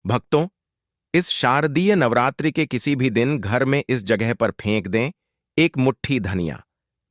भक्तों, इस शारदीय नवरात्रि के किसी भी दिन घर में इस जगह पर फेंक दें एक मुट्ठी धनिया।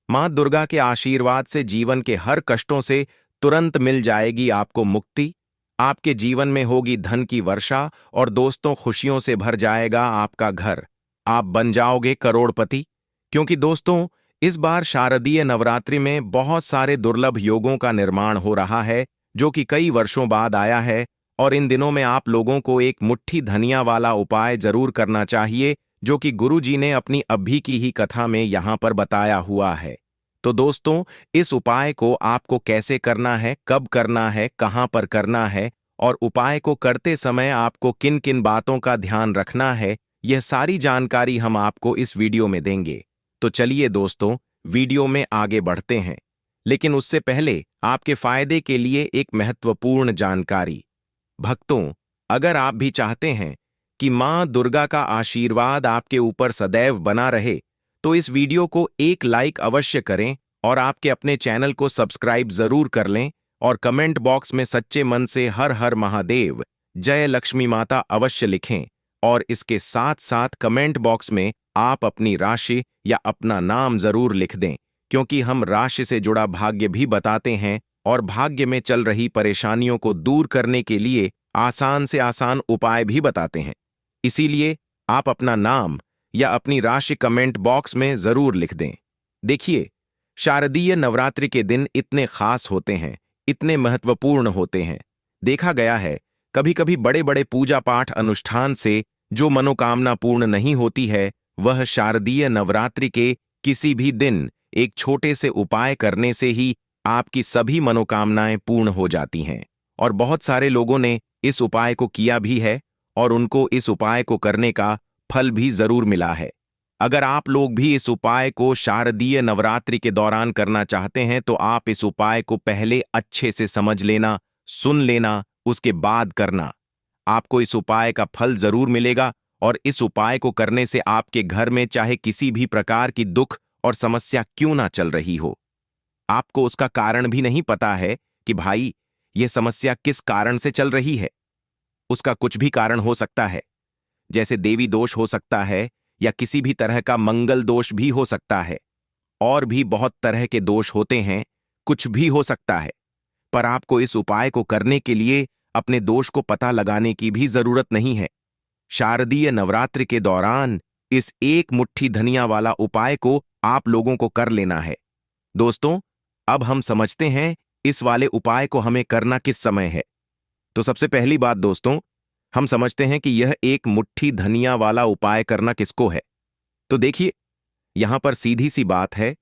मां दुर्गा के आशीर्वाद से जीवन के हर कष्टों से तुरंत मिल जाएगी आपको मुक्ति। आपके जीवन में होगी धन की वर्षा और दोस्तों खुशियों से भर जाएगा आपका घर। आप बन जाओगे करोड़पति। क्योंकि दोस्तों, इस बार शारदीय नवरात्रि में बहुत सारे दुर्लभ योगों का निर्माण हो रहा है जो कि कई वर्षों बाद आया है। और इन दिनों में आप लोगों को एक मुट्ठी धनिया वाला उपाय जरूर करना चाहिए जो कि गुरु जी ने अपनी अभी की ही कथा में यहां पर बताया हुआ है। तो दोस्तों, इस उपाय को आपको कैसे करना है, कब करना है, कहां पर करना है और उपाय को करते समय आपको किन किन बातों का ध्यान रखना है, यह सारी जानकारी हम आपको इस वीडियो में देंगे। तो चलिए दोस्तों, वीडियो में आगे बढ़ते हैं। लेकिन उससे पहले आपके फायदे के लिए एक महत्वपूर्ण जानकारी। भक्तों, अगर आप भी चाहते हैं कि मां दुर्गा का आशीर्वाद आपके ऊपर सदैव बना रहे, तो इस वीडियो को एक लाइक अवश्य करें और आपके अपने चैनल को सब्सक्राइब जरूर कर लें और कमेंट बॉक्स में सच्चे मन से हर हर महादेव, जय लक्ष्मी माता अवश्य लिखें। और इसके साथ साथ कमेंट बॉक्स में आप अपनी राशि या अपना नाम जरूर लिख दें, क्योंकि हम राशि से जुड़ा भाग्य भी बताते हैं और भाग्य में चल रही परेशानियों को दूर करने के लिए आसान से आसान उपाय भी बताते हैं। इसीलिए आप अपना नाम या अपनी राशि कमेंट बॉक्स में जरूर लिख दें। देखिए, शारदीय नवरात्रि के दिन इतने खास होते हैं, इतने महत्वपूर्ण होते हैं। देखा गया है, कभी कभी बड़े बड़े पूजा पाठ अनुष्ठान से जो मनोकामना पूर्ण नहीं होती है, वह शारदीय नवरात्रि के किसी भी दिन एक छोटे से उपाय करने से ही आपकी सभी मनोकामनाएं पूर्ण हो जाती हैं। और बहुत सारे लोगों ने इस उपाय को किया भी है और उनको इस उपाय को करने का फल भी जरूर मिला है। अगर आप लोग भी इस उपाय को शारदीय नवरात्रि के दौरान करना चाहते हैं, तो आप इस उपाय को पहले अच्छे से समझ लेना, सुन लेना, उसके बाद करना। आपको इस उपाय का फल जरूर मिलेगा और इस उपाय को करने से आपके घर में चाहे किसी भी प्रकार की दुख और समस्या क्यों ना चल रही हो, आपको उसका कारण भी नहीं पता है कि भाई यह समस्या किस कारण से चल रही है। उसका कुछ भी कारण हो सकता है, जैसे देवी दोष हो सकता है या किसी भी तरह का मंगल दोष भी हो सकता है। और भी बहुत तरह के दोष होते हैं, कुछ भी हो सकता है। पर आपको इस उपाय को करने के लिए अपने दोष को पता लगाने की भी जरूरत नहीं है। शारदीय नवरात्रि के दौरान इस एक मुट्ठी धनिया वाला उपाय को आप लोगों को कर लेना है। दोस्तों, अब हम समझते हैं इस वाले उपाय को हमें करना किस समय है। तो सबसे पहली बात दोस्तों, हम समझते हैं कि यह एक मुट्ठी धनिया वाला उपाय करना किसको है। तो देखिए, यहां पर सीधी सी बात है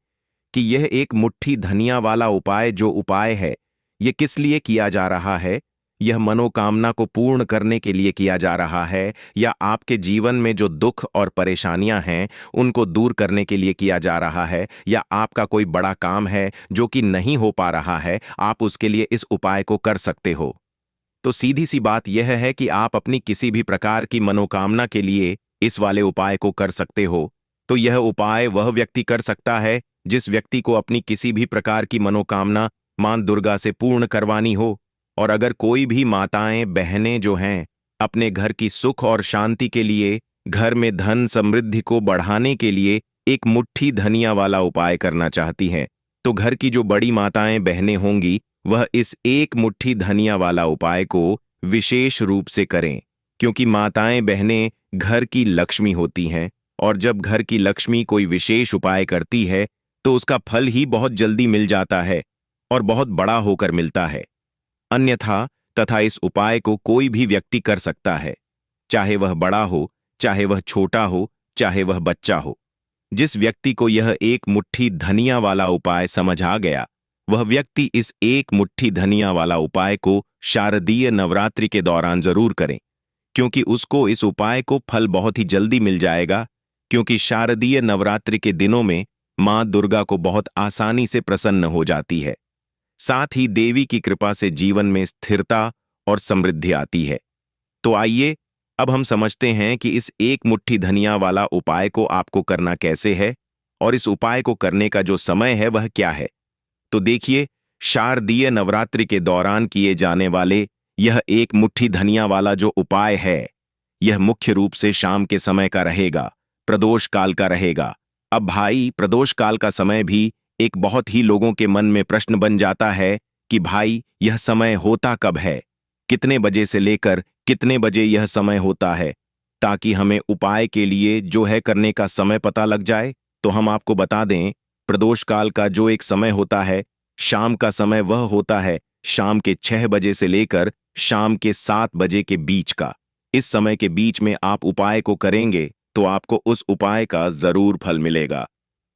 कि यह एक मुट्ठी धनिया वाला उपाय जो उपाय है, यह किस लिए किया जा रहा है। यह मनोकामना को पूर्ण करने के लिए किया जा रहा है, या आपके जीवन में जो दुख और परेशानियां हैं उनको दूर करने के लिए किया जा रहा है, या आपका कोई बड़ा काम है जो कि नहीं हो पा रहा है, आप उसके लिए इस उपाय को कर सकते हो। तो सीधी सी बात यह है कि आप अपनी किसी भी प्रकार की मनोकामना के लिए इस वाले उपाय को कर सकते हो। तो यह उपाय वह व्यक्ति कर सकता है जिस व्यक्ति को अपनी किसी भी प्रकार की मनोकामना मां दुर्गा से पूर्ण करवानी हो। और अगर कोई भी माताएं बहनें जो हैं अपने घर की सुख और शांति के लिए, घर में धन समृद्धि को बढ़ाने के लिए एक मुट्ठी धनिया वाला उपाय करना चाहती हैं, तो घर की जो बड़ी माताएं बहनें होंगी वह इस एक मुट्ठी धनिया वाला उपाय को विशेष रूप से करें। क्योंकि माताएं बहनें घर की लक्ष्मी होती हैं, और जब घर की लक्ष्मी कोई विशेष उपाय करती है तो उसका फल ही बहुत जल्दी मिल जाता है और बहुत बड़ा होकर मिलता है। अन्यथा तथा इस उपाय को कोई भी व्यक्ति कर सकता है, चाहे वह बड़ा हो, चाहे वह छोटा हो, चाहे वह बच्चा हो। जिस व्यक्ति को यह एक मुट्ठी धनिया वाला उपाय समझ आ गया, वह व्यक्ति इस एक मुट्ठी धनिया वाला उपाय को शारदीय नवरात्रि के दौरान जरूर करें, क्योंकि उसको इस उपाय को फल बहुत ही जल्दी मिल जाएगा। क्योंकि शारदीय नवरात्रि के दिनों में मां दुर्गा को बहुत आसानी से प्रसन्न हो जाती है। साथ ही देवी की कृपा से जीवन में स्थिरता और समृद्धि आती है। तो आइए अब हम समझते हैं कि इस एक मुट्ठी धनिया वाला उपाय को आपको करना कैसे है और इस उपाय को करने का जो समय है वह क्या है। तो देखिए, शारदीय नवरात्रि के दौरान किए जाने वाले यह एक मुट्ठी धनिया वाला जो उपाय है, यह मुख्य रूप से शाम के समय का रहेगा, प्रदोष काल का रहेगा। अब भाई, प्रदोष काल का समय भी एक बहुत ही लोगों के मन में प्रश्न बन जाता है कि भाई यह समय होता कब है, कितने बजे से लेकर कितने बजे यह समय होता है, ताकि हमें उपाय के लिए जो है करने का समय पता लग जाए। तो हम आपको बता दें, प्रदोष काल का जो एक समय होता है, शाम का समय, वह होता है शाम के 6 बजे से लेकर शाम के 7 बजे के बीच का। इस समय के बीच में आप उपाय को करेंगे तो आपको उस उपाय का जरूर फल मिलेगा।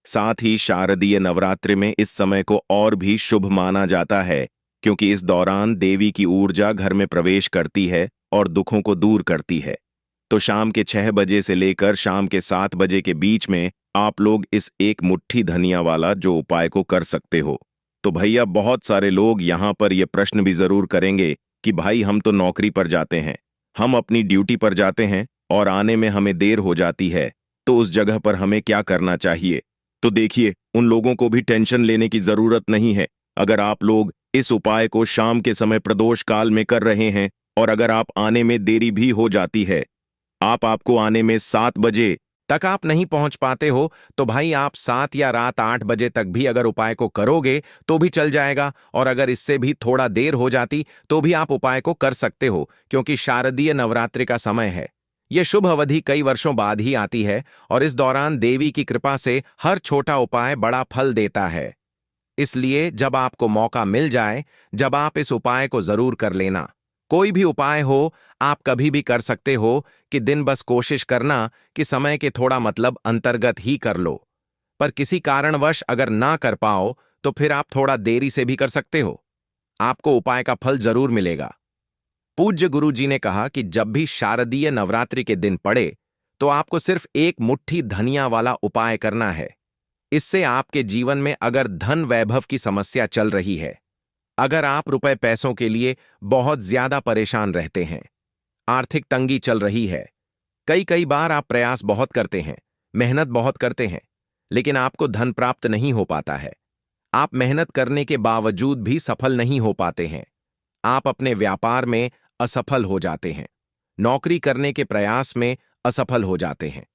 साथ ही शारदीय नवरात्रि में इस समय को और भी शुभ माना जाता है, क्योंकि इस दौरान देवी की ऊर्जा घर में प्रवेश करती है और दुखों को दूर करती है। तो शाम के 6 बजे से लेकर शाम के 7 बजे के बीच में आप लोग इस एक मुट्ठी धनिया वाला जो उपाय को कर सकते हो। तो भैया, बहुत सारे लोग यहाँ पर ये प्रश्न भी जरूर करेंगे कि भाई हम तो नौकरी पर जाते हैं, हम अपनी ड्यूटी पर जाते हैं और आने में हमें देर हो जाती है, तो उस जगह पर हमें क्या करना चाहिए। तो देखिए, उन लोगों को भी टेंशन लेने की जरूरत नहीं है। अगर आप लोग इस उपाय को शाम के समय प्रदोष काल में कर रहे हैं और अगर आप आने में देरी भी हो जाती है, आपको आने में 7 बजे तक आप नहीं पहुंच पाते हो, तो भाई आप 7 या रात 8 बजे तक भी अगर उपाय को करोगे तो भी चल जाएगा। और अगर इससे भी थोड़ा देर हो जाती तो भी आप उपाय को कर सकते हो, क्योंकि शारदीय नवरात्रि का समय है। यह शुभ अवधि कई वर्षों बाद ही आती है और इस दौरान देवी की कृपा से हर छोटा उपाय बड़ा फल देता है। इसलिए जब आपको मौका मिल जाए, जब आप इस उपाय को जरूर कर लेना। कोई भी उपाय हो, आप कभी भी कर सकते हो कि दिन बस कोशिश करना कि समय के थोड़ा मतलब अंतर्गत ही कर लो। पर किसी कारणवश अगर ना कर पाओ तो फिर आप थोड़ा देरी से भी कर सकते हो, आपको उपाय का फल जरूर मिलेगा। पूज्य गुरु जी ने कहा कि जब भी शारदीय नवरात्रि के दिन पड़े तो आपको सिर्फ एक मुट्ठी धनिया वाला उपाय करना है। इससे आपके जीवन में अगर धन वैभव की समस्या चल रही है, अगर आप रुपए पैसों के लिए बहुत ज्यादा परेशान रहते हैं, आर्थिक तंगी चल रही है, कई कई बार आप प्रयास बहुत करते हैं, मेहनत बहुत करते हैं, लेकिन आपको धन प्राप्त नहीं हो पाता है, आप मेहनत करने के बावजूद भी सफल नहीं हो पाते हैं, आप अपने व्यापार में असफल हो जाते हैं, नौकरी करने के प्रयास में असफल हो जाते हैं,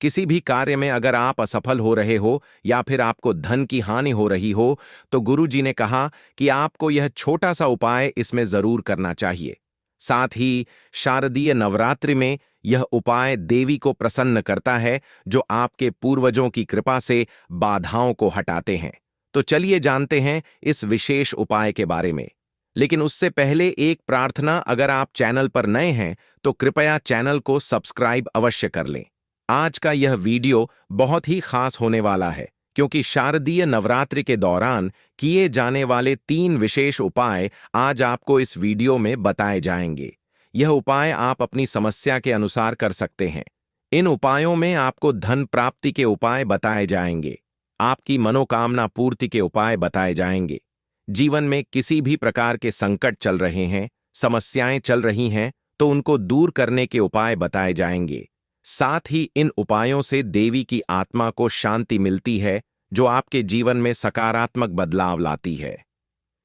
किसी भी कार्य में अगर आप असफल हो रहे हो या फिर आपको धन की हानि हो रही हो, तो गुरु जी ने कहा कि आपको यह छोटा सा उपाय इसमें जरूर करना चाहिए। साथ ही शारदीय नवरात्रि में यह उपाय देवी को प्रसन्न करता है, जो आपके पूर्वजों की कृपा से बाधाओं को हटाते हैं। तो चलिए जानते हैं इस विशेष उपाय के बारे में। लेकिन उससे पहले एक प्रार्थना, अगर आप चैनल पर नए हैं तो कृपया चैनल को सब्सक्राइब अवश्य कर लें। आज का यह वीडियो बहुत ही खास होने वाला है, क्योंकि शारदीय नवरात्रि के दौरान किए जाने वाले 3 विशेष उपाय आज आपको इस वीडियो में बताए जाएंगे। यह उपाय आप अपनी समस्या के अनुसार कर सकते हैं। इन उपायों में आपको धन प्राप्ति के उपाय बताए जाएंगे, आपकी मनोकामना पूर्ति के उपाय बताए जाएंगे। जीवन में किसी भी प्रकार के संकट चल रहे हैं, समस्याएं चल रही हैं, तो उनको दूर करने के उपाय बताए जाएंगे। साथ ही इन उपायों से देवी की आत्मा को शांति मिलती है, जो आपके जीवन में सकारात्मक बदलाव लाती है।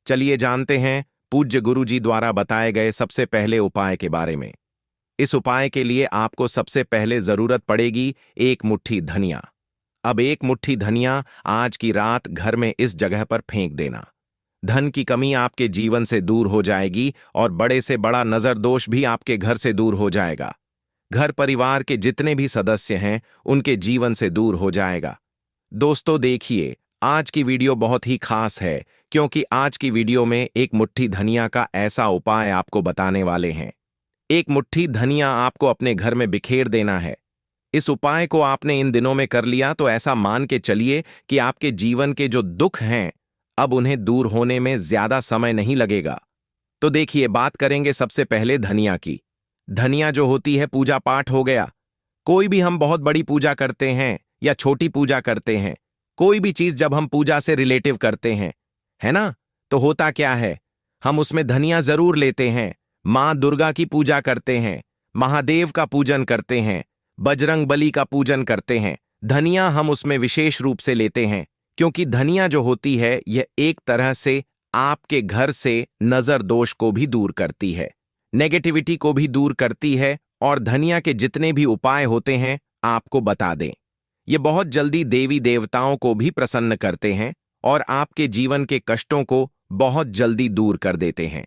चलिए जानते हैं पूज्य गुरु जी द्वारा बताए गए सबसे पहले उपाय के बारे में। इस उपाय के लिए आपको सबसे पहले जरूरत पड़ेगी एक मुट्ठी धनिया। अब एक मुट्ठी धनिया आज की रात घर में इस जगह पर फेंक देना। धन की कमी आपके जीवन से दूर हो जाएगी और बड़े से बड़ा नजर दोष भी आपके घर से दूर हो जाएगा। घर परिवार के जितने भी सदस्य हैं उनके जीवन से दूर हो जाएगा। दोस्तों देखिए, आज की वीडियो बहुत ही खास है, क्योंकि आज की वीडियो में एक मुट्ठी धनिया का ऐसा उपाय आपको बताने वाले हैं। एक मुट्ठी धनिया आपको अपने घर में बिखेर देना है। इस उपाय को आपने इन दिनों में कर लिया तो ऐसा मान के चलिए कि आपके जीवन के जो दुख हैं, अब उन्हें दूर होने में ज्यादा समय नहीं लगेगा। तो देखिए, बात करेंगे सबसे पहले धनिया की। धनिया जो होती है, पूजा पाठ हो गया। कोई भी हम बहुत बड़ी पूजा करते हैं या छोटी पूजा करते हैं, कोई भी चीज जब हम पूजा से रिलेटिव करते हैं, है ना, तो होता क्या है, हम उसमें धनिया जरूर लेते हैं। मां दुर्गा की पूजा करते हैं, महादेव का पूजन करते हैं, बजरंग बली का पूजन करते हैं, धनिया हम उसमें विशेष रूप से लेते हैं, क्योंकि धनिया जो होती है यह एक तरह से आपके घर से नजर दोष को भी दूर करती है। नेगेटिविटी को भी दूर करती है और धनिया के जितने भी उपाय होते हैं आपको बता दें। ये बहुत जल्दी देवी देवताओं को भी प्रसन्न करते हैं और आपके जीवन के कष्टों को बहुत जल्दी दूर कर देते हैं।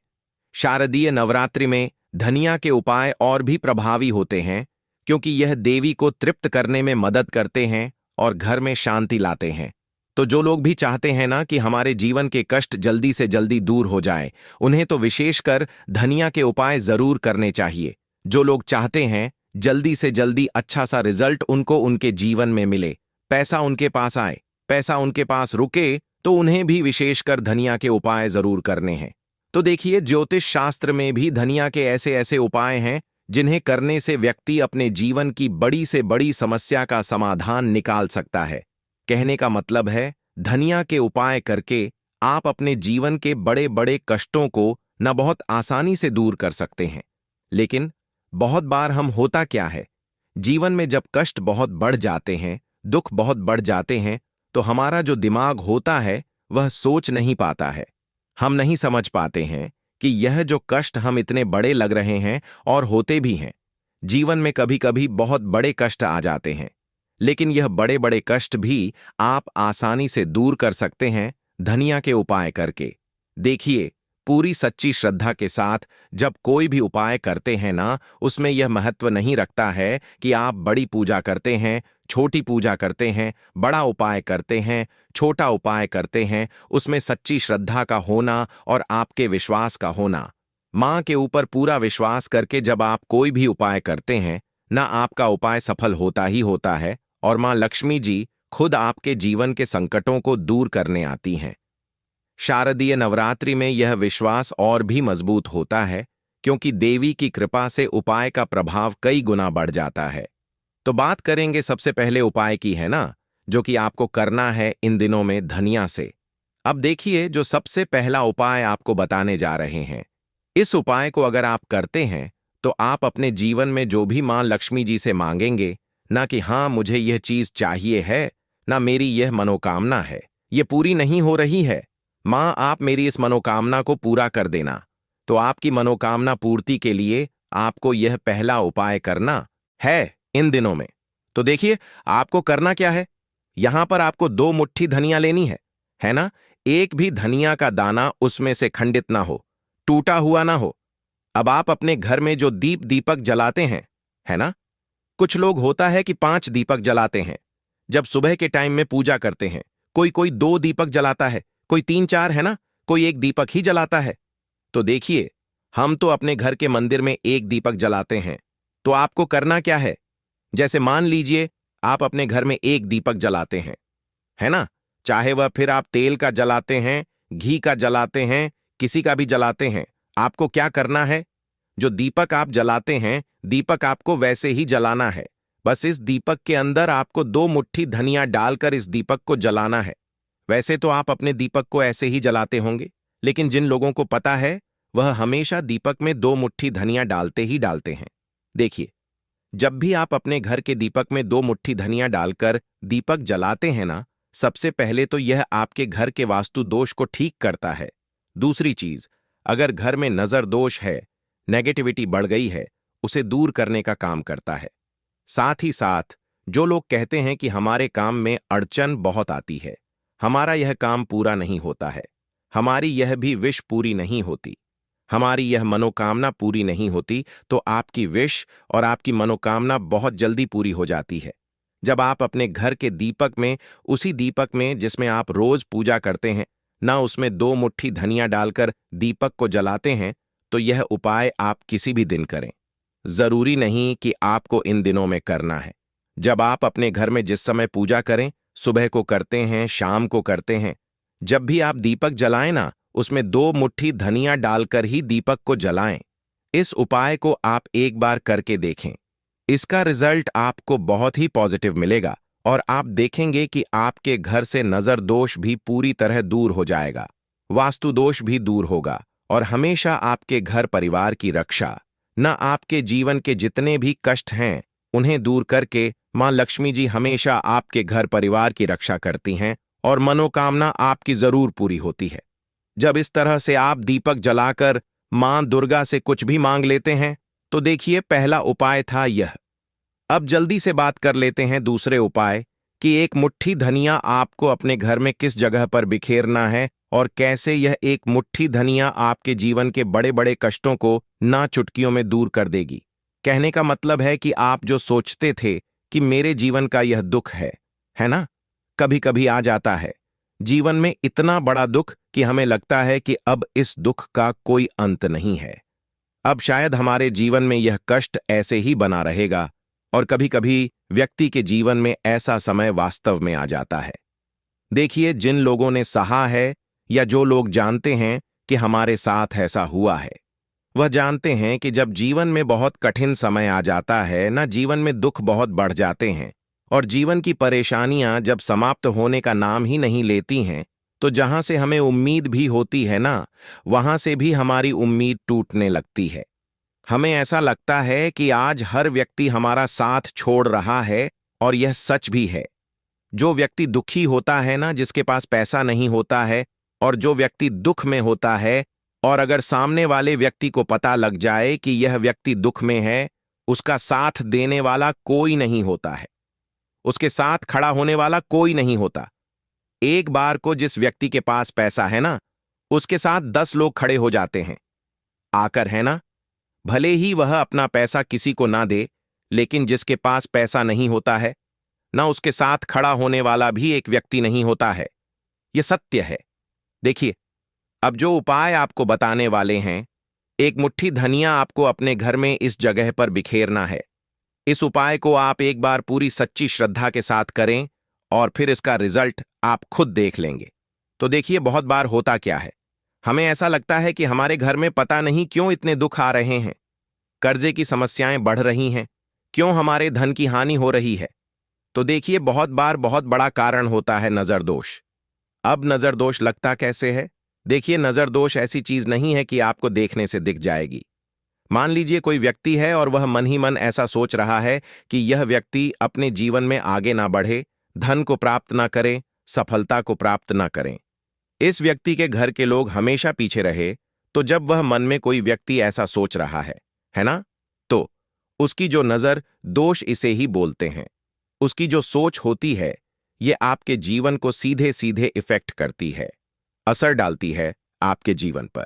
शारदीय नवरात्रि में धनिया के उपाय और भी प्रभावी होते हैं क्योंकि यह देवी को तृप्त करने में मदद करते हैं और घर में शांति लाते हैं। तो जो लोग भी चाहते हैं ना कि हमारे जीवन के कष्ट जल्दी से जल्दी दूर हो जाए, उन्हें तो विशेषकर धनिया के उपाय जरूर करने चाहिए। जो लोग चाहते हैं जल्दी से जल्दी अच्छा सा रिजल्ट उनको उनके जीवन में मिले, पैसा उनके पास आए, पैसा उनके पास रुके, तो उन्हें भी विशेषकर धनिया के उपाय जरूर करने हैं। तो देखिए, ज्योतिष शास्त्र में भी धनिया के ऐसे ऐसे उपाय हैं जिन्हें करने से व्यक्ति अपने जीवन की बड़ी से बड़ी समस्या का समाधान निकाल सकता है। कहने का मतलब है, धनिया के उपाय करके आप अपने जीवन के बड़े बड़े कष्टों को न बहुत आसानी से दूर कर सकते हैं। लेकिन बहुत बार हम होता क्या है, जीवन में जब कष्ट बहुत बढ़ जाते हैं, दुख बहुत बढ़ जाते हैं, तो हमारा जो दिमाग होता है वह सोच नहीं पाता है। हम नहीं समझ पाते हैं कि यह जो कष्ट हम इतने बड़े लग रहे हैं और होते भी हैं। जीवन में कभी कभी बहुत बड़े कष्ट आ जाते हैं, लेकिन यह बड़े बड़े कष्ट भी आप आसानी से दूर कर सकते हैं धनिया के उपाय करके। देखिए, पूरी सच्ची श्रद्धा के साथ जब कोई भी उपाय करते हैं ना, उसमें यह महत्व नहीं रखता है कि आप बड़ी पूजा करते हैं, छोटी पूजा करते हैं, बड़ा उपाय करते हैं, छोटा उपाय करते हैं। उसमें सच्ची श्रद्धा का होना और आपके विश्वास का होना। माँ के ऊपर पूरा विश्वास करके जब आप कोई भी उपाय करते हैं ना, आपका उपाय सफल होता ही होता है और माँ लक्ष्मी जी खुद आपके जीवन के संकटों को दूर करने आती हैं। शारदीय नवरात्रि में यह विश्वास और भी मजबूत होता है क्योंकि देवी की कृपा से उपाय का प्रभाव कई गुना बढ़ जाता है। तो बात करेंगे सबसे पहले उपाय की, है ना, जो कि आपको करना है इन दिनों में धनिया से। अब देखिए, जो सबसे पहला उपाय आपको बताने जा रहे हैं, इस उपाय को अगर आप करते हैं तो आप अपने जीवन में जो भी मां लक्ष्मी जी से मांगेंगे, ना कि हाँ मुझे यह चीज चाहिए है, ना मेरी यह मनोकामना है, ये पूरी नहीं हो रही है, मां आप मेरी इस मनोकामना को पूरा कर देना। तो आपकी मनोकामना पूर्ति के लिए आपको यह पहला उपाय करना है इन दिनों में। तो देखिए, आपको करना क्या है, यहां पर आपको 2 मुट्ठी धनिया लेनी है ना। एक भी धनिया का दाना उसमें से खंडित ना हो, टूटा हुआ ना हो। अब आप अपने घर में जो दीपक जलाते हैं, है ना, कुछ लोग होता है कि 5 दीपक जलाते हैं जब सुबह के टाइम में पूजा करते हैं। कोई 2 दीपक जलाता है, कोई 3-4, है ना, कोई 1 दीपक ही जलाता है। तो देखिए, हम तो अपने घर के मंदिर में 1 दीपक जलाते हैं। तो आपको करना क्या है, जैसे मान लीजिए आप अपने घर में 1 दीपक जलाते हैं, है ना, चाहे वह फिर आप तेल का जलाते हैं, घी का जलाते हैं, किसी का भी जलाते हैं। आपको क्या करना है, जो दीपक आप जलाते हैं, दीपक आपको वैसे ही जलाना है। बस इस दीपक के अंदर आपको 2 मुट्ठी धनिया डालकर इस दीपक को जलाना है। वैसे तो आप अपने दीपक को ऐसे ही जलाते होंगे, लेकिन जिन लोगों को पता है वह हमेशा दीपक में 2 मुट्ठी धनिया डालते ही डालते हैं। देखिए, जब भी आप अपने घर के दीपक में 2 मुट्ठी धनिया डालकर दीपक जलाते हैं ना, सबसे पहले तो यह आपके घर के वास्तु दोष को ठीक करता है। दूसरी चीज, अगर घर में नजर दोष है, नेगेटिविटी बढ़ गई है, उसे दूर करने का काम करता है। साथ ही साथ जो लोग कहते हैं कि हमारे काम में अड़चन बहुत आती है, हमारा यह काम पूरा नहीं होता है, हमारी यह भी विश पूरी नहीं होती, हमारी यह मनोकामना पूरी नहीं होती, तो आपकी विश और आपकी मनोकामना बहुत जल्दी पूरी हो जाती है। जब आप अपने घर के दीपक में, उसी दीपक में जिसमें आप रोज पूजा करते हैं ना, उसमें 2 मुट्ठी धनिया डालकर दीपक को जलाते हैं, तो यह उपाय आप किसी भी दिन करें। जरूरी नहीं कि आपको इन दिनों में करना है। जब आप अपने घर में जिस समय पूजा करें, सुबह को करते हैं, शाम को करते हैं, जब भी आप दीपक जलाएं ना, उसमें 2 मुट्ठी धनिया डालकर ही दीपक को जलाएं। इस उपाय को आप एक बार करके देखें, इसका रिजल्ट आपको बहुत ही पॉजिटिव मिलेगा और आप देखेंगे कि आपके घर से नजर दोष भी पूरी तरह दूर हो जाएगा, वास्तु दोष भी दूर होगा और हमेशा आपके घर परिवार की रक्षा, न आपके जीवन के जितने भी कष्ट हैं उन्हें दूर करके मां लक्ष्मी जी हमेशा आपके घर परिवार की रक्षा करती हैं और मनोकामना आपकी जरूर पूरी होती है। जब इस तरह से आप दीपक जलाकर मां दुर्गा से कुछ भी मांग लेते हैं? तो देखिए, पहला उपाय था यह। अब जल्दी से बात कर लेते हैं दूसरे उपाय कि एक मुट्ठी धनिया आपको अपने घर में किस जगह पर बिखेरना है और कैसे यह एक मुट्ठी धनिया आपके जीवन के बड़े बड़े कष्टों को ना चुटकियों में दूर कर देगी। कहने का मतलब है कि आप जो सोचते थे कि मेरे जीवन का यह दुख है ना? कभी कभी आ जाता है जीवन में इतना बड़ा दुख कि हमें लगता है कि अब इस दुख का कोई अंत नहीं है। अब शायद हमारे जीवन में यह कष्ट ऐसे ही बना रहेगा और कभी कभी व्यक्ति के जीवन में ऐसा समय वास्तव में आ जाता है। देखिए, जिन लोगों ने सहा है या जो लोग जानते हैं कि हमारे साथ ऐसा हुआ है, वह जानते हैं कि जब जीवन में बहुत कठिन समय आ जाता है ना, जीवन में दुख बहुत बढ़ जाते हैं और जीवन की परेशानियां जब समाप्त होने का नाम ही नहीं लेती हैं, तो जहां से हमें उम्मीद भी होती है ना, वहां से भी हमारी उम्मीद टूटने लगती है। हमें ऐसा लगता है कि आज हर व्यक्ति हमारा साथ छोड़ रहा है और यह सच भी है। जो व्यक्ति दुखी होता है ना, जिसके पास पैसा नहीं होता है, और जो व्यक्ति दुख में होता है, और अगर सामने वाले व्यक्ति को पता लग जाए कि यह व्यक्ति दुख में है, उसका साथ देने वाला कोई नहीं होता है, उसके साथ खड़ा होने वाला कोई नहीं होता। एक बार को जिस व्यक्ति के पास पैसा है ना, उसके साथ 10 लोग खड़े हो जाते हैं आकर, है ना? भले ही वह अपना पैसा किसी को ना दे, लेकिन जिसके पास पैसा नहीं होता है ना, उसके साथ खड़ा होने वाला भी एक व्यक्ति नहीं होता है। यह सत्य है। देखिए, अब जो उपाय आपको बताने वाले हैं, एक मुट्ठी धनिया आपको अपने घर में इस जगह पर बिखेरना है। इस उपाय को आप एक बार पूरी सच्ची श्रद्धा के साथ करें और फिर इसका रिजल्ट आप खुद देख लेंगे। तो देखिए, बहुत बार होता क्या है, हमें ऐसा लगता है कि हमारे घर में पता नहीं क्यों इतने दुख आ रहे हैं, कर्जे की समस्याएं बढ़ रही हैं, क्यों हमारे धन की हानि हो रही है। तो देखिए, बहुत बार बहुत बड़ा कारण होता है नजर दोष। अब नजर दोष लगता कैसे है? देखिए, नजर दोष ऐसी चीज नहीं है कि आपको देखने से दिख जाएगी। मान लीजिए कोई व्यक्ति है और वह मन ही मन ऐसा सोच रहा है कि यह व्यक्ति अपने जीवन में आगे ना बढ़े, धन को प्राप्त ना करें, सफलता को प्राप्त ना करें। इस व्यक्ति के घर के लोग हमेशा पीछे रहे। तो जब वह मन में कोई व्यक्ति ऐसा सोच रहा है ना, तो उसकी जो नजर दोष इसे ही बोलते हैं। उसकी जो सोच होती है, ये आपके जीवन को सीधे सीधे इफेक्ट करती है, असर डालती है आपके जीवन पर।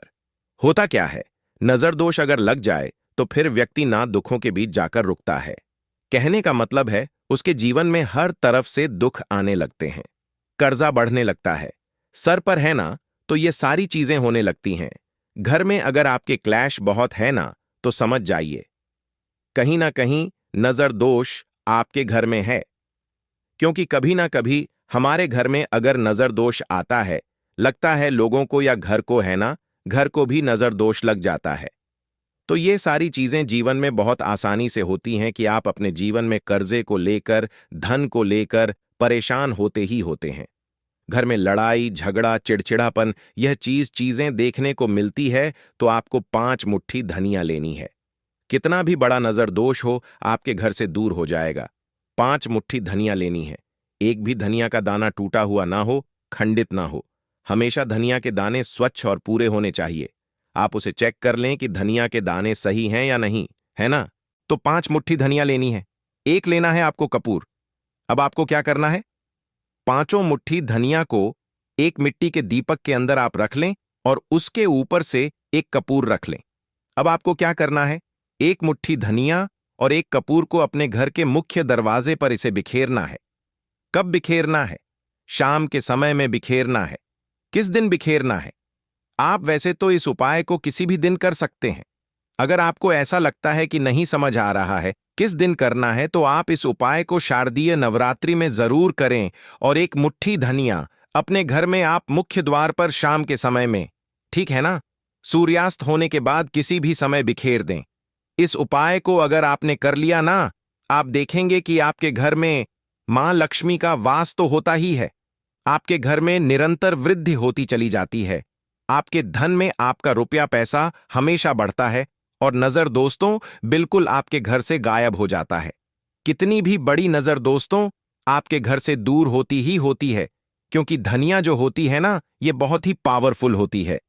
होता क्या है, नजर दोष अगर लग जाए तो फिर व्यक्ति ना दुखों के बीच जाकर रुकता है। कहने का मतलब है, उसके जीवन में हर तरफ से दुख आने लगते हैं, कर्जा बढ़ने लगता है, सर पर है ना, तो ये सारी चीजें होने लगती हैं। घर में अगर आपके क्लैश बहुत है ना, तो समझ जाइए कहीं ना कहीं नजर दोष आपके घर में है। क्योंकि कभी ना कभी हमारे घर में अगर नजर दोष आता है, लगता है लोगों को या घर को, है ना, घर को भी नजर दोष लग जाता है। तो ये सारी चीजें जीवन में बहुत आसानी से होती हैं कि आप अपने जीवन में कर्जे को लेकर, धन को लेकर परेशान होते ही होते हैं। घर में लड़ाई झगड़ा चिड़चिड़ापन, यह चीजें देखने को मिलती है। तो आपको 5 मुट्ठी धनिया लेनी है। कितना भी बड़ा नजर दोष हो, आपके घर से दूर हो जाएगा। 5 मुट्ठी धनिया लेनी है। एक भी धनिया का दाना टूटा हुआ ना हो, खंडित ना हो। हमेशा धनिया के दाने स्वच्छ और पूरे होने चाहिए। आप उसे चेक कर लें कि धनिया के दाने सही हैं या नहीं, है ना? तो 5 मुट्ठी धनिया लेनी है। एक लेना है आपको कपूर। अब आपको क्या करना है, 5 मुट्ठी धनिया को एक मिट्टी के दीपक के अंदर आप रख लें और उसके ऊपर से एक कपूर रख लें। अब आपको क्या करना है, एक मुट्ठी धनिया और एक कपूर को अपने घर के मुख्य दरवाजे पर इसे बिखेरना है। कब बिखेरना है? शाम के समय में बिखेरना है। किस दिन बिखेरना है? आप वैसे तो इस उपाय को किसी भी दिन कर सकते हैं। अगर आपको ऐसा लगता है कि नहीं समझ आ रहा है किस दिन करना है, तो आप इस उपाय को शारदीय नवरात्रि में जरूर करें और एक मुट्ठी धनिया अपने घर में आप मुख्य द्वार पर शाम के समय में, ठीक है ना, सूर्यास्त होने के बाद किसी भी समय बिखेर दें। इस उपाय को अगर आपने कर लिया ना, आप देखेंगे कि आपके घर में मां लक्ष्मी का वास तो होता ही है। आपके घर में निरंतर वृद्धि होती चली जाती है। आपके धन में आपका रुपया पैसा हमेशा बढ़ता है और नजर दोस्तों बिल्कुल आपके घर से गायब हो जाता है। कितनी भी बड़ी नजर दोस्तों आपके घर से दूर होती ही होती है, क्योंकि धनिया जो होती है ना, ये बहुत ही पावरफुल होती है।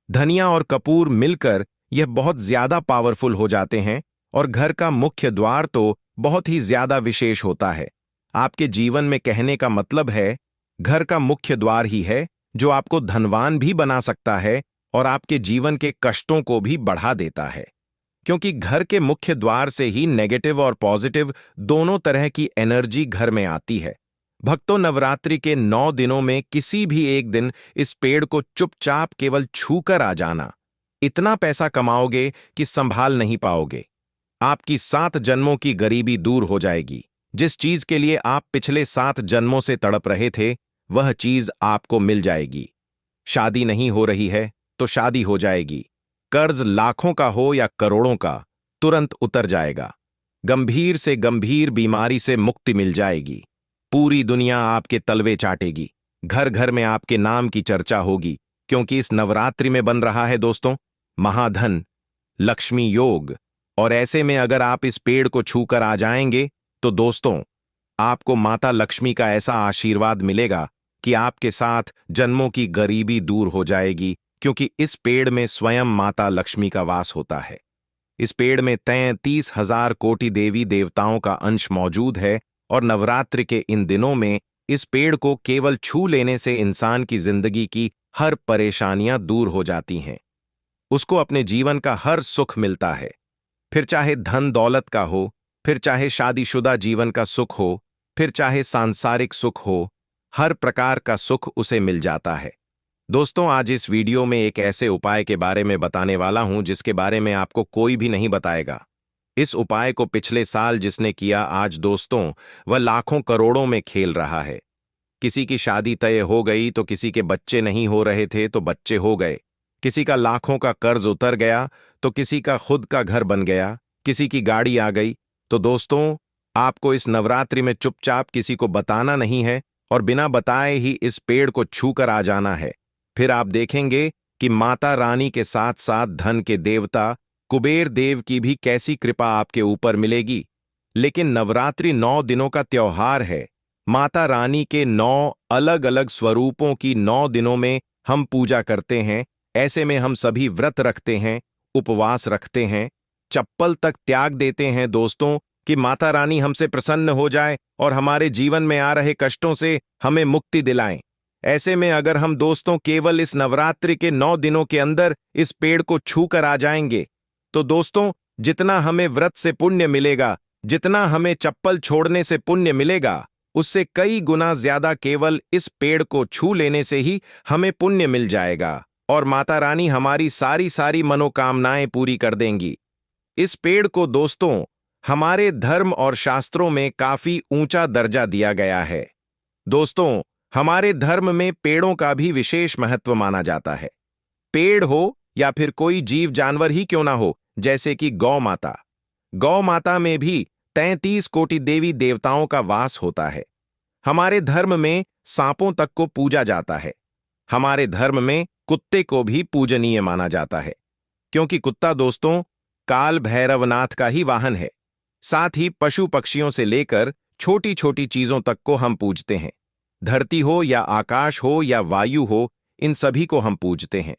धनिया और कपूर मिलकर यह बहुत ज्यादा पावरफुल हो जाते हैं और घर का मुख्य द्वार तो बहुत ही ज्यादा विशेष होता है। आपके जीवन में कहने का मतलब है, घर का मुख्य द्वार ही है जो आपको धनवान भी बना सकता है और आपके जीवन के कष्टों को भी बढ़ा देता है। क्योंकि घर के मुख्य द्वार से ही नेगेटिव और पॉजिटिव दोनों तरह की एनर्जी घर में आती है। भक्तों, नवरात्रि के 9 दिनों में किसी भी एक दिन इस पेड़ को चुपचाप केवल छूकर आ जाना, इतना पैसा कमाओगे कि संभाल नहीं पाओगे। आपकी 7 जन्मों की गरीबी दूर हो जाएगी। जिस चीज के लिए आप पिछले 7 जन्मों से तड़प रहे थे, वह चीज आपको मिल जाएगी। शादी नहीं हो रही है तो शादी हो जाएगी। कर्ज लाखों का हो या करोड़ों का, तुरंत उतर जाएगा। गंभीर से गंभीर बीमारी से मुक्ति मिल जाएगी। पूरी दुनिया आपके तलवे चाटेगी। घर घर में आपके नाम की चर्चा होगी, क्योंकि इस नवरात्रि में बन रहा है दोस्तों महाधन, लक्ष्मी योग। और ऐसे में अगर आप इस पेड़ को छूकर आ जाएंगे तो दोस्तों, आपको माता लक्ष्मी का ऐसा आशीर्वाद मिलेगा कि आपके 7 जन्मों की गरीबी दूर हो जाएगी, क्योंकि इस पेड़ में स्वयं माता लक्ष्मी का वास होता है। इस पेड़ में 33,000 कोटि देवी देवताओं का अंश मौजूद है और नवरात्रि के इन दिनों में इस पेड़ को केवल छू लेने से इंसान की जिंदगी की हर परेशानियां दूर हो जाती हैं। उसको अपने जीवन का हर सुख मिलता है, फिर चाहे धन दौलत का हो, फिर चाहे शादीशुदा जीवन का सुख हो, फिर चाहे सांसारिक सुख हो, हर प्रकार का सुख उसे मिल जाता है। दोस्तों, आज इस वीडियो में एक ऐसे उपाय के बारे में बताने वाला हूं जिसके बारे में आपको कोई भी नहीं बताएगा। इस उपाय को पिछले साल जिसने किया, आज दोस्तों वह लाखों करोड़ों में खेल रहा है। किसी की शादी तय हो गई तो किसी के बच्चे नहीं हो रहे थे तो बच्चे हो गए। किसी का लाखों का कर्ज उतर गया तो किसी का खुद का घर बन गया। किसी की गाड़ी आ गई। तो दोस्तों, आपको इस नवरात्रि में चुपचाप किसी को बताना नहीं है और बिना बताए ही इस पेड़ को छूकर आ जाना है। फिर आप देखेंगे कि माता रानी के साथ साथ धन के देवता कुबेर देव की भी कैसी कृपा आपके ऊपर मिलेगी। लेकिन नवरात्रि 9 दिनों का त्योहार है। माता रानी के 9 अलग अलग स्वरूपों की 9 दिनों में हम पूजा करते हैं। ऐसे में हम सभी व्रत रखते हैं, उपवास रखते हैं, चप्पल तक त्याग देते हैं दोस्तों, कि माता रानी हमसे प्रसन्न हो जाए और हमारे जीवन में आ रहे कष्टों से हमें मुक्ति दिलाएं। ऐसे में अगर हम दोस्तों केवल इस नवरात्रि के 9 दिनों के अंदर इस पेड़ को छूकर आ जाएंगे तो दोस्तों, जितना हमें व्रत से पुण्य मिलेगा, जितना हमें चप्पल छोड़ने से पुण्य मिलेगा, उससे कई गुना ज्यादा केवल इस पेड़ को छू लेने से ही हमें पुण्य मिल जाएगा और माता रानी हमारी सारी मनोकामनाएं पूरी कर देंगी। इस पेड़ को दोस्तों हमारे धर्म और शास्त्रों में काफी ऊंचा दर्जा दिया गया है। दोस्तों, हमारे धर्म में पेड़ों का भी विशेष महत्व माना जाता है। पेड़ हो या फिर कोई जीव जानवर ही क्यों ना हो, जैसे कि गौ माता। गौ माता में भी 33 कोटि देवी देवताओं का वास होता है। हमारे धर्म में सांपों तक को पूजा जाता है। हमारे धर्म में कुत्ते को भी पूजनीय माना जाता है, क्योंकि कुत्ता दोस्तों काल भैरवनाथ का ही वाहन है। साथ ही पशु पक्षियों से लेकर छोटी छोटी चीजों तक को हम पूजते हैं। धरती हो या आकाश हो या वायु हो, इन सभी को हम पूजते हैं।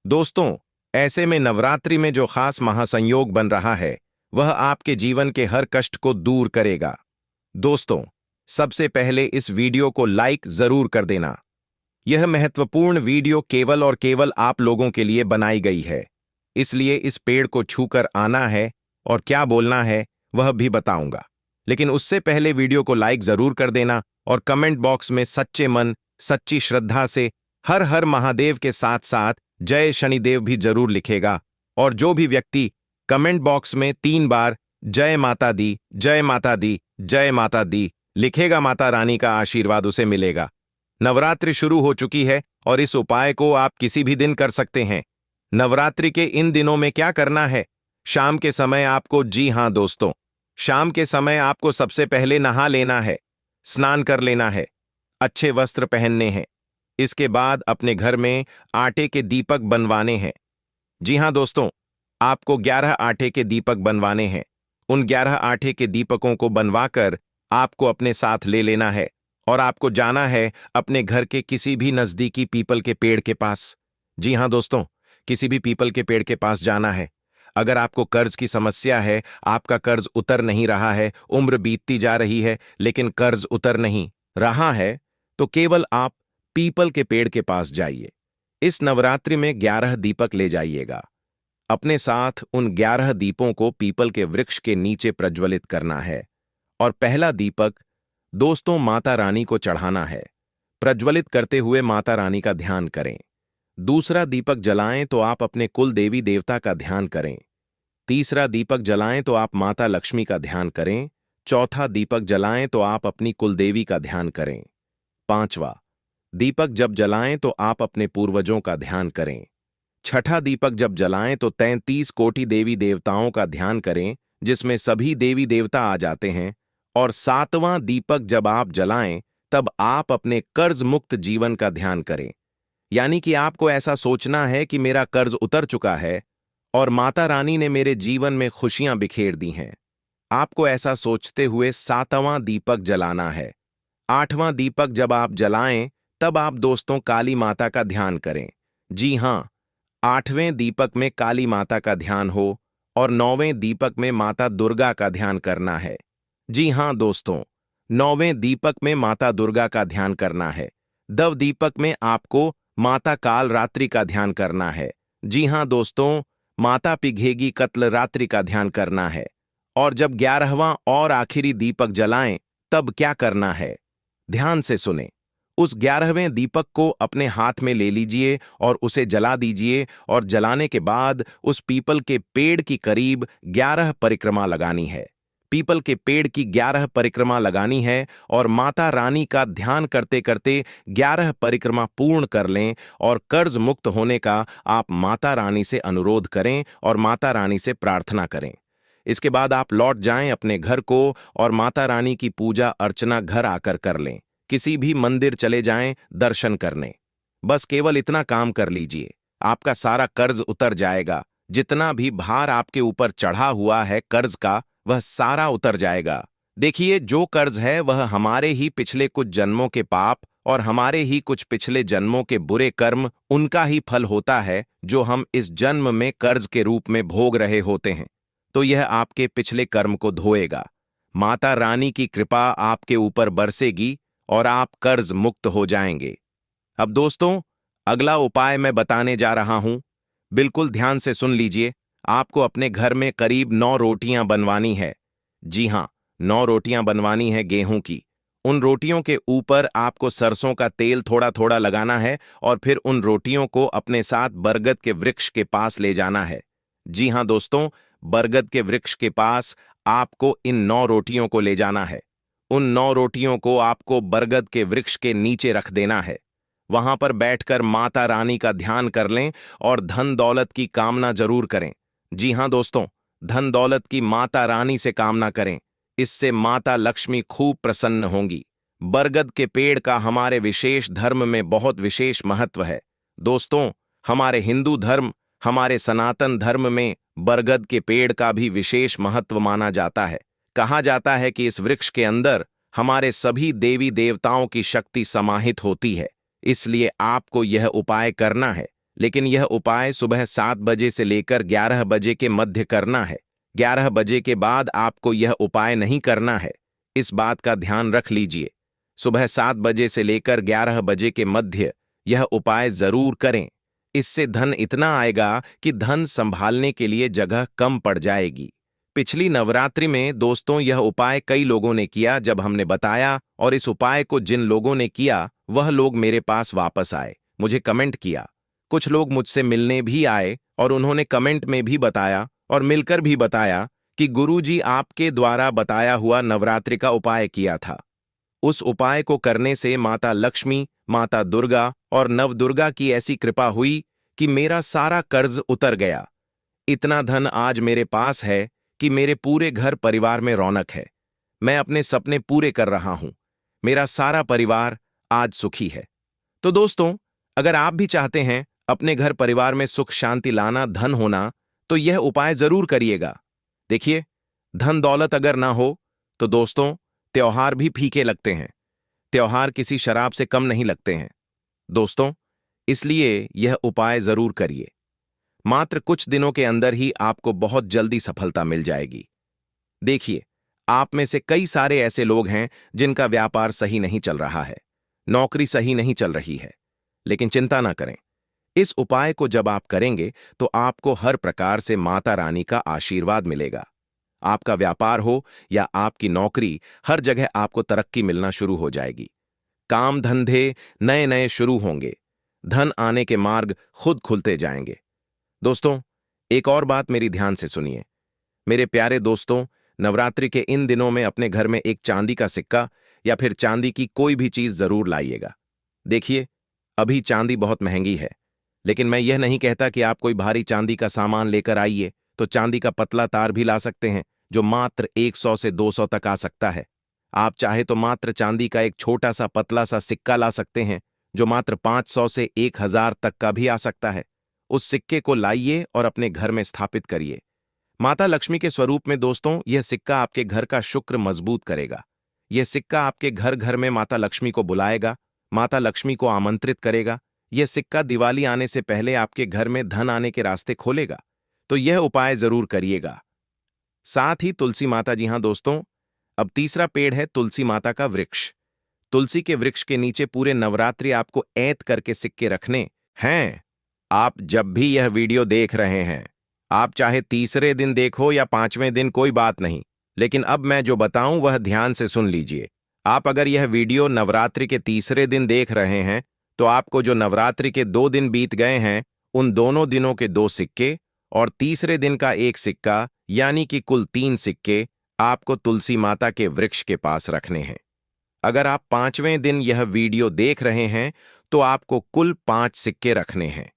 दोस्तों, ऐसे में नवरात्रि में जो खास महासंयोग बन रहा है, वह आपके जीवन के हर कष्ट को दूर करेगा। दोस्तों, सबसे पहले इस वीडियो को लाइक जरूर कर देना। यह महत्वपूर्ण वीडियो केवल और केवल आप लोगों के लिए बनाई गई है, इसलिए इस पेड़ को छूकर आना है और क्या बोलना है वह भी बताऊंगा। लेकिन उससे पहले वीडियो को लाइक जरूर कर देना और कमेंट बॉक्स में सच्चे मन सच्ची श्रद्धा से हर हर महादेव के साथ साथ जय शनिदेव भी जरूर लिखेगा। और जो भी व्यक्ति कमेंट बॉक्स में 3 बार जय माता दी, जय माता दी, जय माता दी लिखेगा, माता रानी का आशीर्वाद उसे मिलेगा। नवरात्रि शुरू हो चुकी है और इस उपाय को आप किसी भी दिन कर सकते हैं। नवरात्रि के इन दिनों में क्या करना है? शाम के समय आपको, जी हां दोस्तों, शाम के समय आपको सबसे पहले नहा लेना है, स्नान कर लेना है, अच्छे वस्त्र पहनने हैं। इसके बाद अपने घर में आटे के दीपक बनवाने हैं। जी हां दोस्तों, आपको 11 आटे के दीपक बनवाने हैं। उन 11 आटे के दीपकों को बनवाकर आपको अपने साथ ले लेना है और आपको जाना है अपने घर के किसी भी नजदीकी पीपल के पेड़ के पास। जी हां दोस्तों, किसी भी पीपल के पेड़ के पास जाना है अगर आपको कर्ज की समस्या है, आपका कर्ज उतर नहीं रहा है, उम्र बीतती जा रही है लेकिन कर्ज उतर नहीं रहा है, तो केवल आप पीपल के पेड़ के पास जाइए। इस नवरात्रि में 11 दीपक ले जाइएगा। अपने साथ उन 11 दीपों को पीपल के वृक्ष के नीचे प्रज्वलित करना है। और पहला दीपक दोस्तों माता रानी को चढ़ाना है। प्रज्वलित करते हुए माता रानी का ध्यान करें। दूसरा दीपक जलाएं तो आप अपने कुल देवी देवता का ध्यान करें। तीसरा दीपक जलाएं तो आप माता लक्ष्मी का ध्यान करें। चौथा दीपक जलाएं तो आप अपनी कुलदेवी का ध्यान करें। पांचवा दीपक जब जलाएं तो आप अपने पूर्वजों का ध्यान करें। छठा दीपक जब जलाएं तो 33 कोटि देवी देवताओं का ध्यान करें, जिसमें सभी देवी देवता आ जाते हैं। और सातवां दीपक जब आप जलाएं तब आप अपने कर्ज मुक्त जीवन का ध्यान करें। यानी कि आपको ऐसा सोचना है कि मेरा कर्ज उतर चुका है और माता रानी ने मेरे जीवन में खुशियां बिखेर दी हैं। आपको ऐसा सोचते हुए सातवां दीपक जलाना है। आठवां दीपक जब आप जलाएं तब आप दोस्तों काली माता का ध्यान करें। जी हां, आठवें दीपक में काली माता का ध्यान हो और नौवें दीपक में माता दुर्गा का ध्यान करना है। जी हां दोस्तों, नौवें दीपक में माता दुर्गा का ध्यान करना है। 10 दीपक में आपको माता काल रात्रि का ध्यान करना है। जी हां दोस्तों, माता पिघेगी कत्ल रात्रि का ध्यान करना है। और जब 11वां और आखिरी दीपक जलाएं तब क्या करना है, ध्यान से सुने। उस 11वें दीपक को अपने हाथ में ले लीजिए और उसे जला दीजिए और जलाने के बाद उस पीपल के पेड़ की करीब 11 परिक्रमा लगानी है। पीपल के पेड़ की 11 परिक्रमा लगानी है और माता रानी का ध्यान करते करते 11 परिक्रमा पूर्ण कर लें और कर्ज मुक्त होने का आप माता रानी से अनुरोध करें और माता रानी से प्रार्थना करें। इसके बाद आप लौट जाएं अपने घर को और माता रानी की पूजा अर्चना घर आकर कर लें। किसी भी मंदिर चले जाएं दर्शन करने। बस केवल इतना काम कर लीजिए, आपका सारा कर्ज उतर जाएगा। जितना भी भार आपके ऊपर चढ़ा हुआ है कर्ज का, वह सारा उतर जाएगा। देखिए, जो कर्ज है वह हमारे ही पिछले कुछ जन्मों के पाप और हमारे ही कुछ पिछले जन्मों के बुरे कर्म, उनका ही फल होता है जो हम इस जन्म में कर्ज के रूप में भोग रहे होते हैं। तो यह आपके पिछले कर्म को धोएगा। माता रानी की कृपा आपके ऊपर बरसेगी और आप कर्ज मुक्त हो जाएंगे। अब दोस्तों, अगला उपाय मैं बताने जा रहा हूं। बिल्कुल ध्यान से सुन लीजिए। आपको अपने घर में करीब 9 रोटियां बनवानी है। जी हां, 9 रोटियां बनवानी है गेहूं की। उन रोटियों के ऊपर आपको सरसों का तेल थोड़ा थोड़ा लगाना है और फिर उन रोटियों को अपने साथ बरगद के वृक्ष के पास ले जाना है। जी हां दोस्तों, बरगद के वृक्ष के पास आपको इन 9 रोटियों को ले जाना है। उन 9 रोटियों को आपको बरगद के वृक्ष के नीचे रख देना है। वहां पर बैठकर माता रानी का ध्यान कर लें और धन दौलत की कामना जरूर करें। जी हां दोस्तों, धन दौलत की माता रानी से कामना करें। इससे माता लक्ष्मी खूब प्रसन्न होंगी। बरगद के पेड़ का हमारे विशेष धर्म में बहुत विशेष महत्व है। दोस्तों, हमारे हिंदू धर्म, हमारे सनातन धर्म में बरगद के पेड़ का भी विशेष महत्व माना जाता है। कहा जाता है कि इस वृक्ष के अंदर हमारे सभी देवी देवताओं की शक्ति समाहित होती है। इसलिए आपको यह उपाय करना है, लेकिन यह उपाय सुबह 7 बजे से लेकर 11 बजे के मध्य करना है। 11 बजे के बाद आपको यह उपाय नहीं करना है। इस बात का ध्यान रख लीजिए। सुबह 7 बजे से लेकर 11 बजे के मध्य यह उपाय जरूर करें। इससे धन इतना आएगा कि धन संभालने के लिए जगह कम पड़ जाएगी। पिछली नवरात्रि में दोस्तों यह उपाय कई लोगों ने किया जब हमने बताया, और इस उपाय को जिन लोगों ने किया वह लोग मेरे पास वापस आए, मुझे कमेंट किया। कुछ लोग मुझसे मिलने भी आए और उन्होंने कमेंट में भी बताया और मिलकर भी बताया कि गुरुजी आपके द्वारा बताया हुआ नवरात्रि का उपाय किया था। उस उपाय को करने से माता लक्ष्मी, माता दुर्गा और नवदुर्गा की ऐसी कृपा हुई कि मेरा सारा कर्ज उतर गया। इतना धन आज मेरे पास है कि मेरे पूरे घर परिवार में रौनक है। मैं अपने सपने पूरे कर रहा हूं। मेरा सारा परिवार आज सुखी है। तो दोस्तों, अगर आप भी चाहते हैं अपने घर परिवार में सुख शांति लाना, धन होना, तो यह उपाय जरूर करिएगा। देखिए, धन दौलत अगर ना हो तो दोस्तों त्योहार भी फीके लगते हैं। त्योहार किसी शराब से कम नहीं लगते हैं दोस्तों, इसलिए यह उपाय जरूर करिए। मात्र कुछ दिनों के अंदर ही आपको बहुत जल्दी सफलता मिल जाएगी। देखिए, आप में से कई सारे ऐसे लोग हैं जिनका व्यापार सही नहीं चल रहा है, नौकरी सही नहीं चल रही है। लेकिन चिंता ना करें, इस उपाय को जब आप करेंगे तो आपको हर प्रकार से माता रानी का आशीर्वाद मिलेगा। आपका व्यापार हो या आपकी नौकरी, हर जगह आपको तरक्की मिलना शुरू हो जाएगी। काम धंधे नए नए शुरू होंगे, धन आने के मार्ग खुद खुलते जाएंगे। दोस्तों, एक और बात मेरी ध्यान से सुनिए। मेरे प्यारे दोस्तों, नवरात्रि के इन दिनों में अपने घर में एक चांदी का सिक्का या फिर चांदी की कोई भी चीज जरूर लाइएगा। देखिए, अभी चांदी बहुत महंगी है, लेकिन मैं यह नहीं कहता कि आप कोई भारी चांदी का सामान लेकर आइए। तो चांदी का पतला तार भी ला सकते हैं, जो मात्र 100 से 200 तक आ सकता है। आप चाहे तो मात्र चांदी का एक छोटा सा पतला सा सिक्का ला सकते हैं, जो मात्र 500 से 1000 तक का भी आ सकता है। उस सिक्के को लाइए और अपने घर में स्थापित करिए। माता लक्ष्मी के स्वरूप में दोस्तों, यह सिक्का आपके घर का शुक्र मजबूत करेगा। यह सिक्का आपके घर घर में माता लक्ष्मी को बुलाएगा, माता लक्ष्मी को आमंत्रित करेगा। यह सिक्का दिवाली आने से पहले आपके घर में धन आने के रास्ते खोलेगा। तो यह उपाय जरूर करिएगा। साथ ही तुलसी माता, जी हां दोस्तों, अब तीसरा पेड़ है तुलसी माता का वृक्ष। तुलसी के वृक्ष के नीचे पूरे नवरात्रि आपको ऐंत करके सिक्के रखने हैं। आप जब भी यह वीडियो देख रहे हैं, आप चाहे तीसरे दिन देखो या 5वें दिन, कोई बात नहीं, लेकिन अब मैं जो बताऊं वह ध्यान से सुन लीजिए। आप अगर यह वीडियो नवरात्रि के तीसरे दिन देख रहे हैं, तो आपको जो नवरात्रि के 2 दिन बीत गए हैं, उन दोनों दिनों के 2 सिक्के और तीसरे दिन का 1 सिक्का, यानी कि कुल 3 सिक्के आपको तुलसी माता के वृक्ष के पास रखने हैं। अगर आप 5वें दिन यह वीडियो देख रहे हैं, तो आपको कुल 5 सिक्के रखने हैं।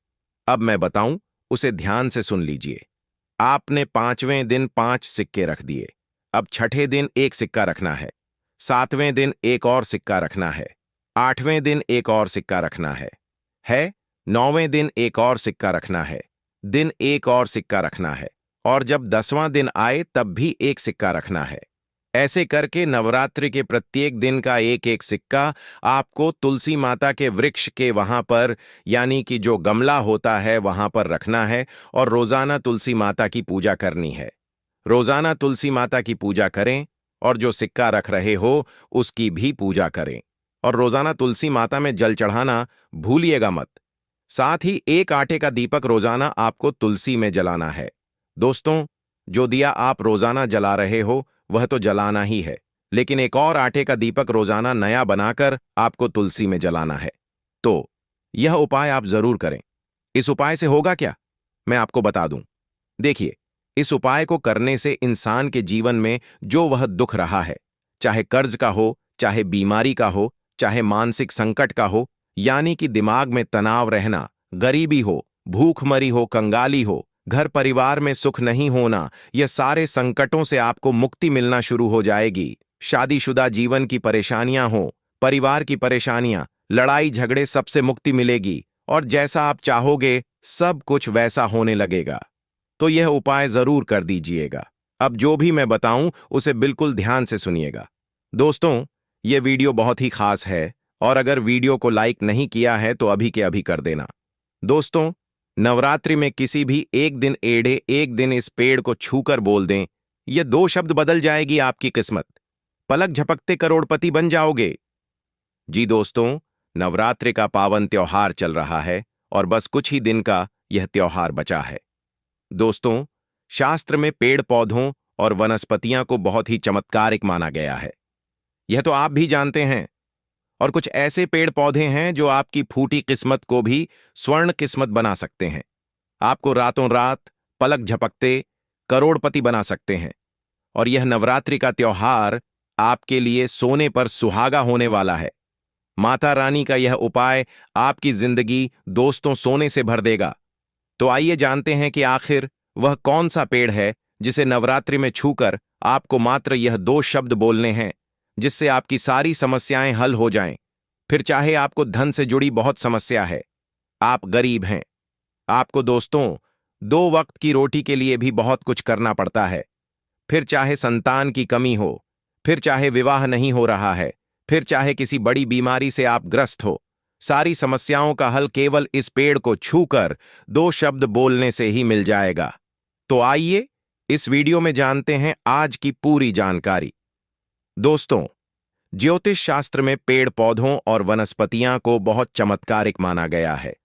अब मैं बताऊं, उसे ध्यान से सुन लीजिए। आपने 5वें दिन 5 सिक्के रख दिए। अब छठे दिन 1 सिक्का रखना है, 7वें दिन 1 और सिक्का रखना है, 8वें दिन 1 और सिक्का रखना है 9वें दिन 1 और सिक्का रखना है, दिन 1 और सिक्का रखना है, और जब 10वां दिन आए तब भी 1 सिक्का रखना है। ऐसे करके नवरात्रि के प्रत्येक दिन का 1-1 सिक्का आपको तुलसी माता के वृक्ष के वहां पर, यानी कि जो गमला होता है, वहां पर रखना है और रोजाना तुलसी माता की पूजा करनी है। रोजाना तुलसी माता की पूजा करें और जो सिक्का रख रहे हो उसकी भी पूजा करें, और रोजाना तुलसी माता में जल चढ़ाना भूलिएगा मत। साथ ही 1 आटे का दीपक रोजाना आपको तुलसी में जलाना है। दोस्तों, जो दिया आप रोजाना जला रहे हो वह तो जलाना ही है, लेकिन 1 और आटे का दीपक रोजाना नया बनाकर आपको तुलसी में जलाना है। तो यह उपाय आप जरूर करें। इस उपाय से होगा क्या, मैं आपको बता दूं। देखिए, इस उपाय को करने से इंसान के जीवन में जो वह दुख रहा है, चाहे कर्ज का हो, चाहे बीमारी का हो, चाहे मानसिक संकट का हो, यानी कि दिमाग में तनाव रहना, गरीबी हो, भूखमरी हो, कंगाली हो, घर परिवार में सुख नहीं होना, ये सारे संकटों से आपको मुक्ति मिलना शुरू हो जाएगी। शादीशुदा जीवन की परेशानियां हो, परिवार की परेशानियां, लड़ाई झगड़े, सबसे मुक्ति मिलेगी और जैसा आप चाहोगे सब कुछ वैसा होने लगेगा। तो यह उपाय जरूर कर दीजिएगा। अब जो भी मैं बताऊं उसे बिल्कुल ध्यान से सुनिएगा। दोस्तों, यह वीडियो बहुत ही खास है और अगर वीडियो को लाइक नहीं किया है तो अभी के अभी कर देना। दोस्तों, नवरात्रि में किसी भी एक दिन एड़े एक दिन इस पेड़ को छूकर बोल दें, ये 2 शब्द बदल जाएगी आपकी किस्मत। पलक झपकते करोड़पति बन जाओगे। जी दोस्तों, नवरात्रि का पावन त्योहार चल रहा है और बस कुछ ही दिन का यह त्योहार बचा है। दोस्तों, शास्त्र में पेड़ पौधों और वनस्पतियां को बहुत ही चमत्कारिक माना गया है। यह तो आप भी जानते हैं। और कुछ ऐसे पेड़ पौधे हैं जो आपकी फूटी किस्मत को भी स्वर्ण किस्मत बना सकते हैं। आपको रातों रात पलक झपकते करोड़पति बना सकते हैं। और यह नवरात्रि का त्योहार आपके लिए सोने पर सुहागा होने वाला है। माता रानी का यह उपाय आपकी जिंदगी दोस्तों सोने से भर देगा। तो आइए जानते हैं कि आखिर वह कौन सा पेड़ है जिसे नवरात्रि में छूकर आपको मात्र यह 2 शब्द बोलने हैं, जिससे आपकी सारी समस्याएं हल हो जाएं। फिर चाहे आपको धन से जुड़ी बहुत समस्या है, आप गरीब हैं, आपको दोस्तों 2 वक्त की रोटी के लिए भी बहुत कुछ करना पड़ता है, फिर चाहे संतान की कमी हो, फिर चाहे विवाह नहीं हो रहा है, फिर चाहे किसी बड़ी बीमारी से आप ग्रस्त हो, सारी समस्याओं का हल केवल इस पेड़ को छूकर 2 शब्द बोलने से ही मिल जाएगा। तो आइए इस वीडियो में जानते हैं आज की पूरी जानकारी। दोस्तों, ज्योतिष शास्त्र में पेड़ पौधों और वनस्पतियां को बहुत चमत्कारिक माना गया है।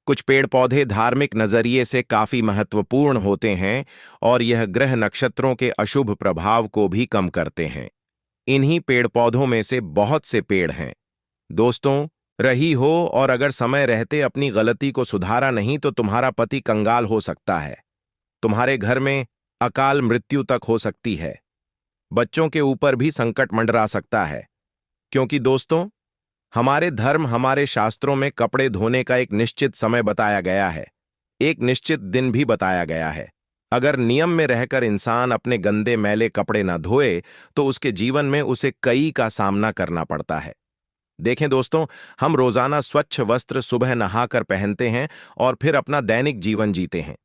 कुछ पेड़ पौधे धार्मिक नजरिए से काफी महत्वपूर्ण होते हैं और यह ग्रह नक्षत्रों के अशुभ प्रभाव को भी कम करते हैं। इन्हीं पेड़ पौधों में से बहुत से पेड़ हैं। दोस्तों, रही हो और अगर समय रहते अपनी गलती को सुधारा नहीं तो तुम्हारा पति कंगाल हो सकता है, तुम्हारे घर में अकाल मृत्यु तक हो सकती है, बच्चों के ऊपर भी संकट मंडरा सकता है। क्योंकि दोस्तों, हमारे धर्म, हमारे शास्त्रों में कपड़े धोने का एक निश्चित समय बताया गया है, एक निश्चित दिन भी बताया गया है। अगर नियम में रहकर इंसान अपने गंदे मैले कपड़े न धोए तो उसके जीवन में उसे कई का सामना करना पड़ता है। देखें दोस्तों, हम रोजाना स्वच्छ वस्त्र सुबह नहाकर पहनते हैं और फिर अपना दैनिक जीवन जीते हैं।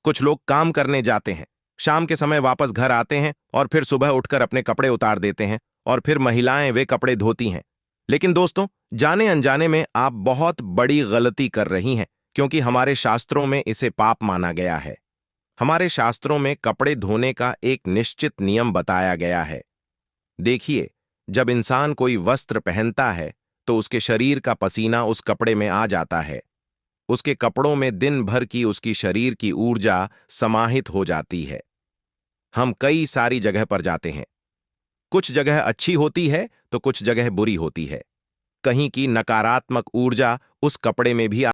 कुछ लोग काम करने जाते हैं, शाम के समय वापस घर आते हैं और फिर सुबह उठकर अपने कपड़े उतार देते हैं और फिर महिलाएं वे कपड़े धोती हैं। लेकिन दोस्तों, जाने अनजाने में आप बहुत बड़ी गलती कर रही हैं, क्योंकि हमारे शास्त्रों में इसे पाप माना गया है। हमारे शास्त्रों में कपड़े धोने का एक निश्चित नियम बताया गया है। देखिए, जब इंसान कोई वस्त्र पहनता है तो उसके शरीर का पसीना उस कपड़े में आ जाता है। उसके कपड़ों में दिन भर की उसकी शरीर की ऊर्जा समाहित हो जाती है। हम कई सारी जगह पर जाते हैं, कुछ जगह अच्छी होती है तो कुछ जगह बुरी होती है। कहीं की नकारात्मक ऊर्जा उस कपड़े में भी